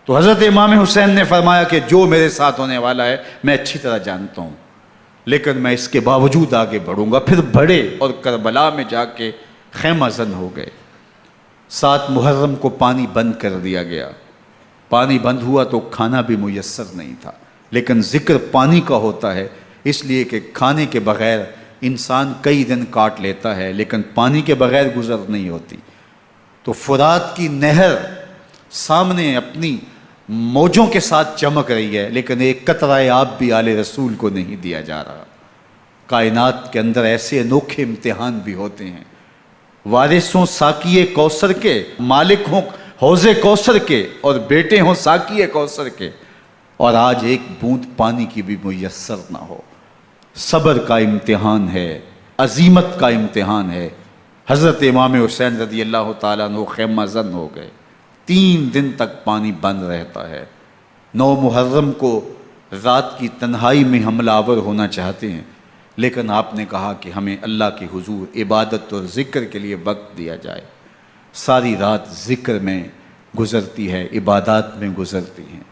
تو حضرت امام حسین نے فرمایا کہ جو میرے ساتھ ہونے والا ہے میں اچھی طرح جانتا ہوں، لیکن میں اس کے باوجود آگے بڑھوں گا۔ پھر بڑھے اور کربلا میں جا کے خیمہ زن ہو گئے۔ 7 محرم کو پانی بند کر دیا گیا۔ پانی بند ہوا تو کھانا بھی میسر نہیں تھا، لیکن ذکر پانی کا ہوتا ہے، اس لیے کہ کھانے کے بغیر انسان کئی دن کاٹ لیتا ہے، لیکن پانی کے بغیر گزر نہیں ہوتی۔ تو فرات کی نہر سامنے اپنی موجوں کے ساتھ چمک رہی ہے، لیکن ایک قطرہ آب بھی آل رسول کو نہیں دیا جا رہا۔ کائنات کے اندر ایسے انوکھے امتحان بھی ہوتے ہیں۔ وارث ہوں ساقی کوثر کے، مالک ہوں حوض کوثر کے، اور بیٹے ہوں ساقی کوثر کے، اور آج ایک بوند پانی کی بھی میسر نہ ہو۔ صبر کا امتحان ہے، عزیمت کا امتحان ہے۔ حضرت امام حسین رضی اللہ تعالیٰ عنہ خیمہ زن ہو گئے۔ 3 دن تک پانی بند رہتا ہے۔ 9 محرم کو رات کی تنہائی میں حملہ آور ہونا چاہتے ہیں، لیکن آپ نے کہا کہ ہمیں اللہ کے حضور عبادت اور ذکر کے لیے وقت دیا جائے۔ ساری رات ذکر میں گزرتی ہے، عبادات میں گزرتی ہیں۔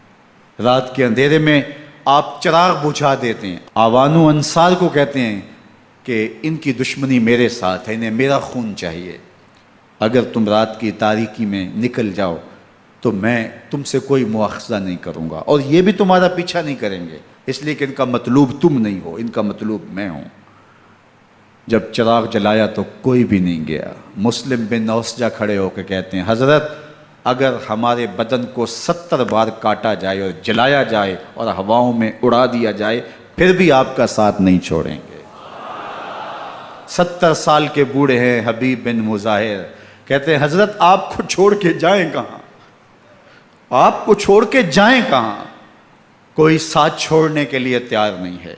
رات کے اندھیرے میں آپ چراغ بجھا دیتے ہیں۔ آوان و انصار کو کہتے ہیں کہ ان کی دشمنی میرے ساتھ ہے، انہیں میرا خون چاہیے۔ اگر تم رات کی تاریکی میں نکل جاؤ تو میں تم سے کوئی مواخذہ نہیں کروں گا، اور یہ بھی تمہارا پیچھا نہیں کریں گے، اس لیے کہ ان کا مطلوب تم نہیں ہو، ان کا مطلوب میں ہوں۔ جب چراغ جلایا تو کوئی بھی نہیں گیا۔ مسلم بن اوسجہ کھڑے ہو کے کہتے ہیں حضرت اگر ہمارے بدن کو 70 بار کاٹا جائے اور جلایا جائے اور ہواؤں میں اڑا دیا جائے پھر بھی آپ کا ساتھ نہیں چھوڑیں گے۔ 70 سال کے بوڑھے ہیں حبیب بن مظاہر، کہتے ہیں حضرت آپ کو چھوڑ کے جائیں کہاں، آپ کو چھوڑ کے جائیں کہاں؟ کوئی ساتھ چھوڑنے کے لیے تیار نہیں ہے۔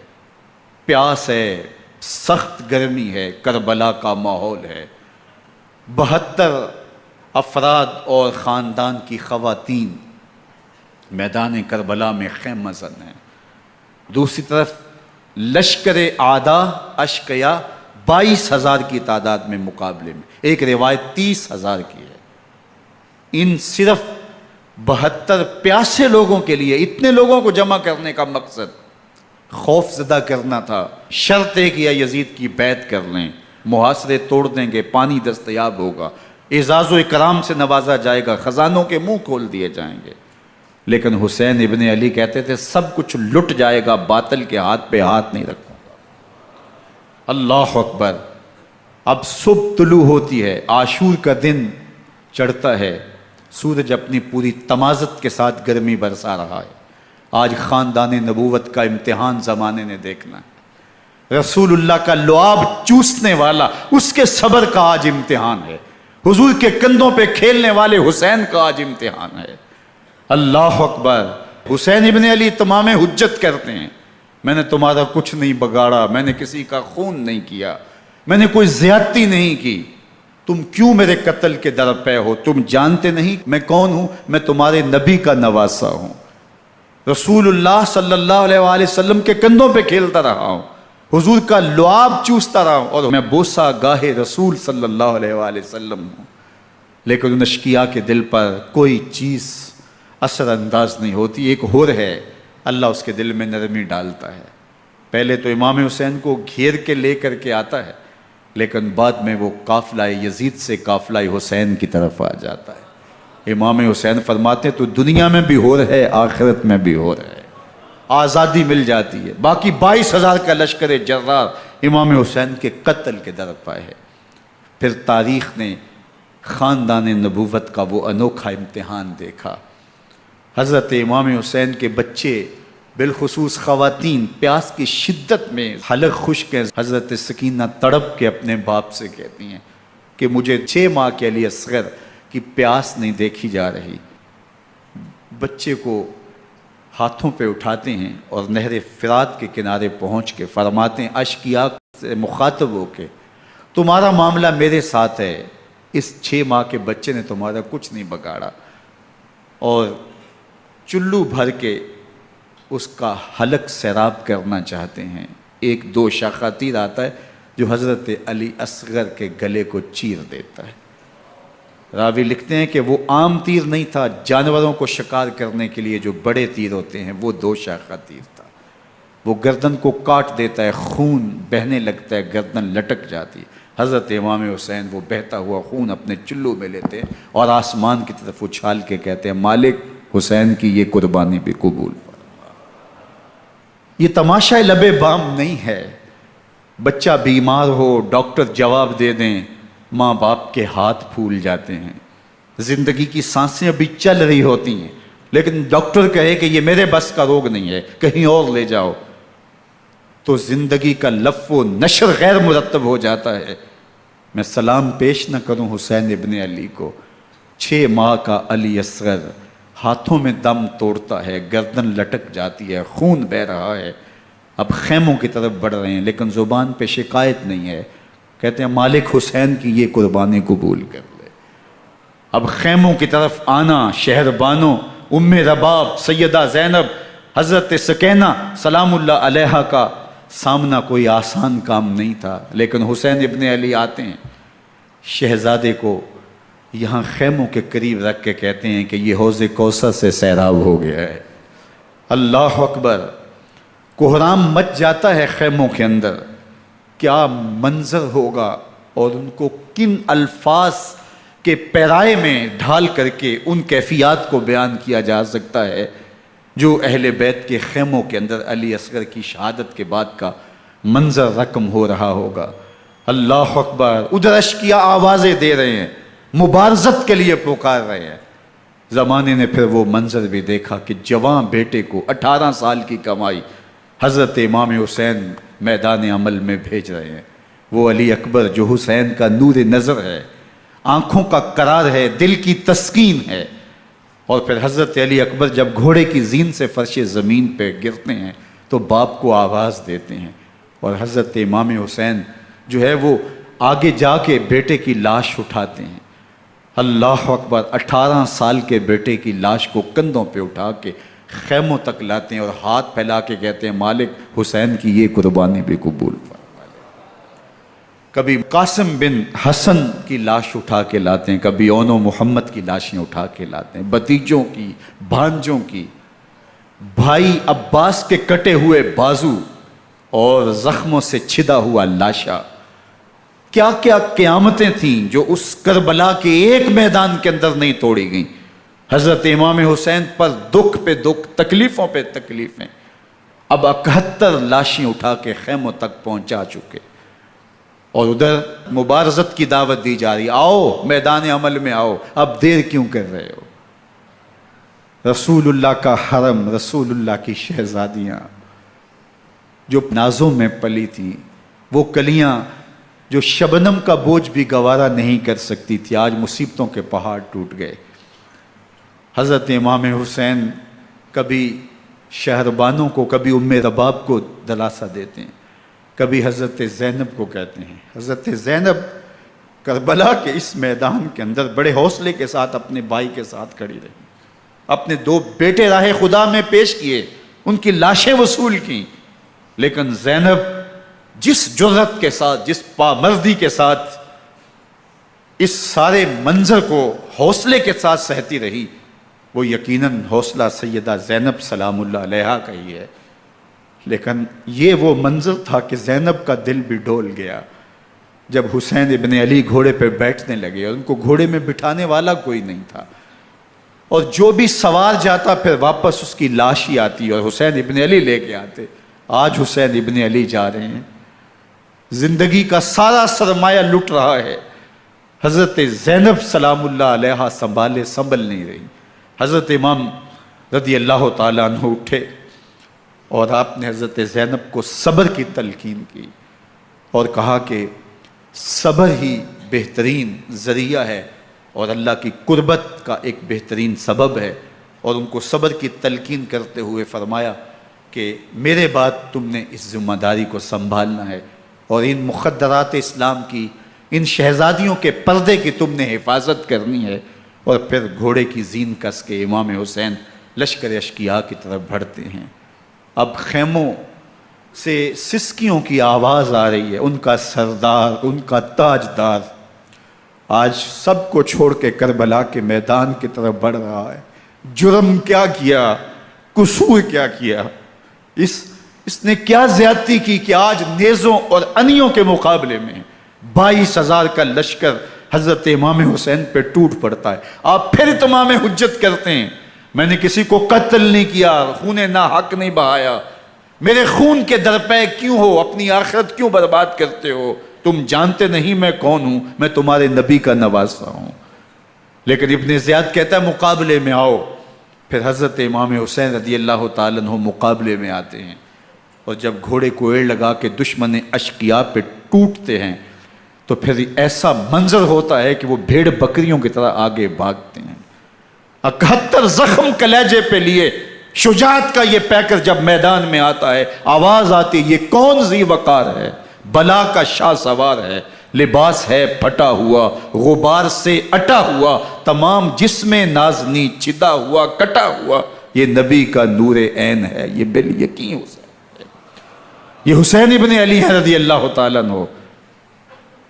پیاس ہے، سخت گرمی ہے، کربلا کا ماحول ہے، 72 افراد اور خاندان کی خواتین میدان کربلا میں خیمہ زن ہیں۔ دوسری طرف لشکر اعداء اشقیا 22,000 کی تعداد میں مقابلے میں، ایک روایت 30,000 کی ہے۔ ان صرف 72 پیاسے لوگوں کے لیے اتنے لوگوں کو جمع کرنے کا مقصد خوف زدہ کرنا تھا۔ شرط ہے کہ یا یزید کی بیعت کر لیں، محاصرے توڑ دیں گے، پانی دستیاب ہوگا، اعزاز و اکرام سے نوازا جائے گا، خزانوں کے منہ کھول دیے جائیں گے۔ لیکن حسین ابن علی کہتے تھے سب کچھ لٹ جائے گا، باطل کے ہاتھ پہ ہاتھ نہیں رکھوں گا۔ اللہ اکبر۔ اب صبح طلوع ہوتی ہے، عاشور کا دن چڑھتا ہے، سورج اپنی پوری تمازت کے ساتھ گرمی برسا رہا ہے۔ آج خاندان نبوت کا امتحان زمانے نے دیکھنا ہے۔ رسول اللہ کا لعاب چوسنے والا اس کے صبر کا آج امتحان ہے۔ حضور کے کندھوں پہ کھیلنے والے حسین کا آج امتحان ہے۔ اللہ اکبر۔ حسین ابن علی تمام حجت کرتے ہیں میں نے تمہارا کچھ نہیں بگاڑا، میں نے کسی کا خون نہیں کیا، میں نے کوئی زیادتی نہیں کی، تم کیوں میرے قتل کے در پہ ہو؟ تم جانتے نہیں میں کون ہوں؟ میں تمہارے نبی کا نواسا ہوں، رسول اللہ صلی اللہ علیہ وآلہ وسلم کے کندھوں پہ کھیلتا رہا ہوں، حضور کا لعاب چوستا رہا ہوں، اور میں بوسہ گاہ رسول صلی اللہ علیہ وآلہ وسلم ہوں۔ لیکن ان اشقیاء کے دل پر کوئی چیز اثر انداز نہیں ہوتی۔ ایک ہور ہے، اللہ اس کے دل میں نرمی ڈالتا ہے۔ پہلے تو امام حسین کو گھیر کے لے کر کے آتا ہے، لیکن بعد میں وہ قافلہ یزید سے قافلہ حسین کی طرف آ جاتا ہے۔ امام حسین فرماتے ہیں تو دنیا میں بھی ہور ہے، آخرت میں بھی ہور ہے، آزادی مل جاتی ہے۔ باقی 22,000 کا لشکر جرار امام حسین کے قتل کے در پہ ہے۔ پھر تاریخ نے خاندان نبوت کا وہ انوکھا امتحان دیکھا۔ حضرت امام حسین کے بچے بالخصوص خواتین پیاس کی شدت میں حلق خشک ہیں۔ حضرت سکینہ تڑپ کے اپنے باپ سے کہتی ہیں کہ مجھے 6 ماہ کے لیے اصغر کی پیاس نہیں دیکھی جا رہی۔ بچے کو ہاتھوں پہ اٹھاتے ہیں اور نہر فرات کے کنارے پہنچ کے فرماتے ہیں اشقیاء سے مخاطب ہو کے تمہارا معاملہ میرے ساتھ ہے، اس 6 ماہ کے بچے نے تمہارا کچھ نہیں بگاڑا، اور چلو بھر کے اس کا حلق سیراب کرنا چاہتے ہیں۔ ایک 2 شاخہ تیر آتا ہے جو حضرت علی اصغر کے گلے کو چیر دیتا ہے۔ راوی لکھتے ہیں کہ وہ عام تیر نہیں تھا، جانوروں کو شکار کرنے کے لیے جو بڑے تیر ہوتے ہیں وہ 2 شاخہ تیر تھا۔ وہ گردن کو کاٹ دیتا ہے، خون بہنے لگتا ہے، گردن لٹک جاتی۔ حضرت امام حسین وہ بہتا ہوا خون اپنے چلو میں لیتے ہیں اور آسمان کی طرف اچھال کے کہتے ہیں مالک حسین کی یہ قربانی بھی قبول فرما۔ یہ تماشا لب بام نہیں ہے، بچہ بیمار ہو ڈاکٹر جواب دے دیں، ماں باپ کے ہاتھ پھول جاتے ہیں، زندگی کی سانسیں ابھی چل رہی ہوتی ہیں لیکن ڈاکٹر کہے کہ یہ میرے بس کا روگ نہیں ہے، کہیں اور لے جاؤ، تو زندگی کا لف و نشر غیر مرتب ہو جاتا ہے۔ میں سلام پیش نہ کروں حسین ابن علی کو، 6 ماہ کا علی اصغر ہاتھوں میں دم توڑتا ہے، گردن لٹک جاتی ہے، خون بہہ رہا ہے، اب خیموں کی طرف بڑھ رہے ہیں لیکن زبان پہ شکایت نہیں ہے، کہتے ہیں مالک حسین کی یہ قربانی قبول کر لے۔ اب خیموں کی طرف آنا، شہر بانو، ام رباب، سیدہ زینب، حضرت سکینہ سلام اللہ علیہا کا سامنا کوئی آسان کام نہیں تھا، لیکن حسین ابن علی آتے ہیں، شہزادے کو یہاں خیموں کے قریب رکھ کے کہتے ہیں کہ یہ حوض کوثر سے سیراب ہو گیا ہے۔ اللہ اکبر، کوہرام مچ جاتا ہے خیموں کے اندر، کیا منظر ہوگا اور ان کو کن الفاظ کے پیرائے میں ڈھال کر کے ان کیفیات کو بیان کیا جا سکتا ہے جو اہل بیت کے خیموں کے اندر علی اصغر کی شہادت کے بعد کا منظر رقم ہو رہا ہوگا۔ اللہ اکبر، ادھر اشکیا آوازیں دے رہے ہیں، مبارزت کے لیے پکار رہے ہیں۔ زمانے نے پھر وہ منظر بھی دیکھا کہ جوان بیٹے کو 18 سال کی کمائی حضرت امام حسین میدان عمل میں بھیج رہے ہیں۔ وہ علی اکبر جو حسین کا نور نظر ہے، آنکھوں کا قرار ہے، دل کی تسکین ہے۔ اور پھر حضرت علی اکبر جب گھوڑے کی زین سے فرش زمین پہ گرتے ہیں تو باپ کو آواز دیتے ہیں، اور حضرت امام حسین جو ہے وہ آگے جا کے بیٹے کی لاش اٹھاتے ہیں۔ اللہ اکبر، 18 سال کے بیٹے کی لاش کو کندھوں پہ اٹھا کے خیموں تک لاتے ہیں اور ہاتھ پھیلا کے کہتے ہیں مالک حسین کی یہ قربانی بھی قبول فرما لے۔ کبھی قاسم بن حسن کی لاش اٹھا کے لاتے ہیں، کبھی اون و محمد کی لاشیں اٹھا کے لاتے ہیں، بھتیجوں کی، بھانجوں کی، بھائی عباس کے کٹے ہوئے بازو اور زخموں سے چھدا ہوا لاشا۔ کیا کیا قیامتیں تھیں جو اس کربلا کے ایک میدان کے اندر نہیں توڑی گئیں۔ حضرت امام حسین پر دکھ پہ دکھ، تکلیفوں پہ تکلیفیں۔ اب 71 لاشیں اٹھا کے خیموں تک پہنچا چکے، اور ادھر مبارزت کی دعوت دی جا رہی، آؤ میدان عمل میں آؤ، اب دیر کیوں کر رہے ہو۔ رسول اللہ کا حرم، رسول اللہ کی شہزادیاں جو نازوں میں پلی تھیں، وہ کلیاں جو شبنم کا بوجھ بھی گوارا نہیں کر سکتی تھی، آج مصیبتوں کے پہاڑ ٹوٹ گئے۔ حضرت امام حسین کبھی شہربانوں کو، کبھی ام رباب کو دلاسا دیتے ہیں، کبھی حضرت زینب کو کہتے ہیں۔ حضرت زینب کربلا کے اس میدان کے اندر بڑے حوصلے کے ساتھ اپنے بھائی کے ساتھ کھڑی رہی، اپنے 2 بیٹے راہ خدا میں پیش کیے، ان کی لاشیں وصول کیں، لیکن زینب جس جرأت کے ساتھ، جس پامردی کے ساتھ اس سارے منظر کو حوصلے کے ساتھ سہتی رہی، وہ یقیناً حوصلہ سیدہ زینب سلام اللہ علیہا کا ہی ہے۔ لیکن یہ وہ منظر تھا کہ زینب کا دل بھی ڈول گیا جب حسین ابن علی گھوڑے پہ بیٹھنے لگے اور ان کو گھوڑے میں بٹھانے والا کوئی نہیں تھا، اور جو بھی سوار جاتا پھر واپس اس کی لاش ہی آتی اور حسین ابن علی لے کے آتے۔ آج حسین ابن علی جا رہے ہیں، زندگی کا سارا سرمایہ لٹ رہا ہے، حضرت زینب سلام اللہ علیہا سنبھل نہیں رہی۔ حضرت امام رضی اللہ تعالیٰ عنہ اٹھے اور آپ نے حضرت زینب کو صبر کی تلقین کی اور کہا کہ صبر ہی بہترین ذریعہ ہے اور اللہ کی قربت کا ایک بہترین سبب ہے، اور ان کو صبر کی تلقین کرتے ہوئے فرمایا کہ میرے بعد تم نے اس ذمہ داری کو سنبھالنا ہے اور ان مخدرات اسلام کی، ان شہزادیوں کے پردے کی تم نے حفاظت کرنی ہے۔ اور پھر گھوڑے کی زین کس کے امام حسین لشکر اشکیا کی طرف بڑھتے ہیں۔ اب خیموں سے سسکیوں کی آواز آ رہی ہے، ان کا سردار، ان کا تاجدار آج سب کو چھوڑ کے کربلا کے میدان کی طرف بڑھ رہا ہے۔ جرم کیا کیا، قصور کیا کیا، اس نے کیا زیادتی کی کہ آج نیزوں اور انیوں کے مقابلے میں 22,000 کا لشکر حضرت امام حسین پہ ٹوٹ پڑتا ہے۔ آپ پھر اتمام حجت کرتے ہیں، میں نے کسی کو قتل نہیں کیا، خون ناحق نہیں بہایا، میرے خون کے درپے کیوں ہو، اپنی آخرت کیوں برباد کرتے ہو؟ تم جانتے نہیں میں کون ہوں، میں تمہارے نبی کا نواسا ہوں۔ لیکن ابن زیاد کہتا ہے مقابلے میں آؤ۔ پھر حضرت امام حسین رضی اللہ تعالیٰ عنہ مقابلے میں آتے ہیں، اور جب گھوڑے کو ایڑ لگا کے دشمن اشقیاء پہ ٹوٹتے ہیں تو پھر ایسا منظر ہوتا ہے کہ وہ بھیڑ بکریوں کی طرح آگے بھاگتے ہیں۔ 71 زخم کلیجے پہ لیے شجاعت کا یہ پیکر جب میدان میں آتا ہے، آواز آتی، یہ کون ذی وقار ہے، بلا کا شاہ سوار ہے، لباس ہے پھٹا ہوا، غبار سے اٹا ہوا، تمام جسم نازنی چدا ہوا کٹا ہوا، یہ نبی کا نور عین ہے، یہ بالیقین حسین ہے، یہ حسین ابن علی ہے رضی اللہ تعالیٰ عنہ۔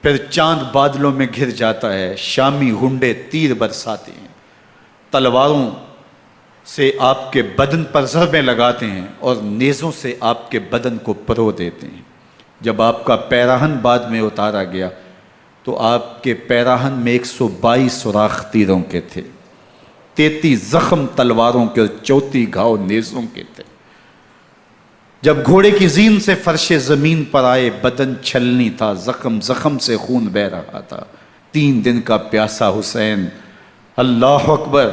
پھر چاند بادلوں میں گھر جاتا ہے، شامی غنڈے تیر برساتے ہیں، تلواروں سے آپ کے بدن پر ضربیں لگاتے ہیں اور نیزوں سے آپ کے بدن کو پرو دیتے ہیں۔ جب آپ کا پیراہن بعد میں اتارا گیا تو آپ کے پیراہن میں 122 سوراخ تیروں کے تھے، 33 زخم تلواروں کے اور 34 گھاؤ نیزوں کے تھے۔ جب گھوڑے کی زین سے فرش زمین پر آئے، بدن چھلنی تھا، زخم زخم سے خون بہہ رہا تھا، 3 دن کا پیاسا حسین، اللہ اکبر،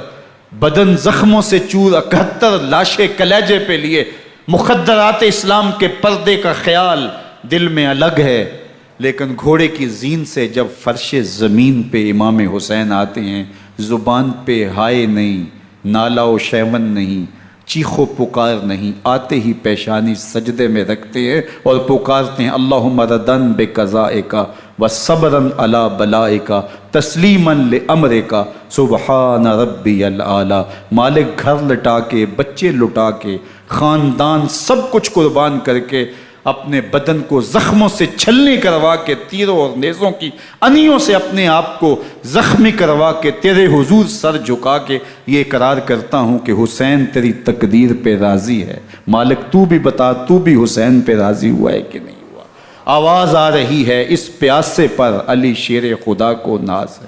بدن زخموں سے چور، 71 لاشیں کلیجے پہ لیے، مخدرات اسلام کے پردے کا خیال دل میں الگ ہے، لیکن گھوڑے کی زین سے جب فرش زمین پہ امام حسین آتے ہیں، زبان پہ ہائے نہیں، نالا و شیون نہیں، چیخ و پکار نہیں، آتے ہی پیشانی سجدے میں رکھتے ہیں اور پکارتے ہیں اللہم ردن بقضائک وصبرن علی بلائک تسلیما لامرک سبحان ربی الاعلی۔ مالک گھر لٹا کے، بچے لٹا کے، خاندان سب کچھ قربان کر کے، اپنے بدن کو زخموں سے چھلنی کروا کے، تیروں اور نیزوں کی انیوں سے اپنے آپ کو زخمی کروا کے، تیرے حضور سر جھکا کے یہ اقرار کرتا ہوں کہ حسین تیری تقدیر پہ راضی ہے، مالک تو بھی بتا، تو بھی حسین پہ راضی ہوا ہے کہ نہیں ہوا؟ آواز آ رہی ہے، اس پیاسے پر علی شیر خدا کو ناز ہے۔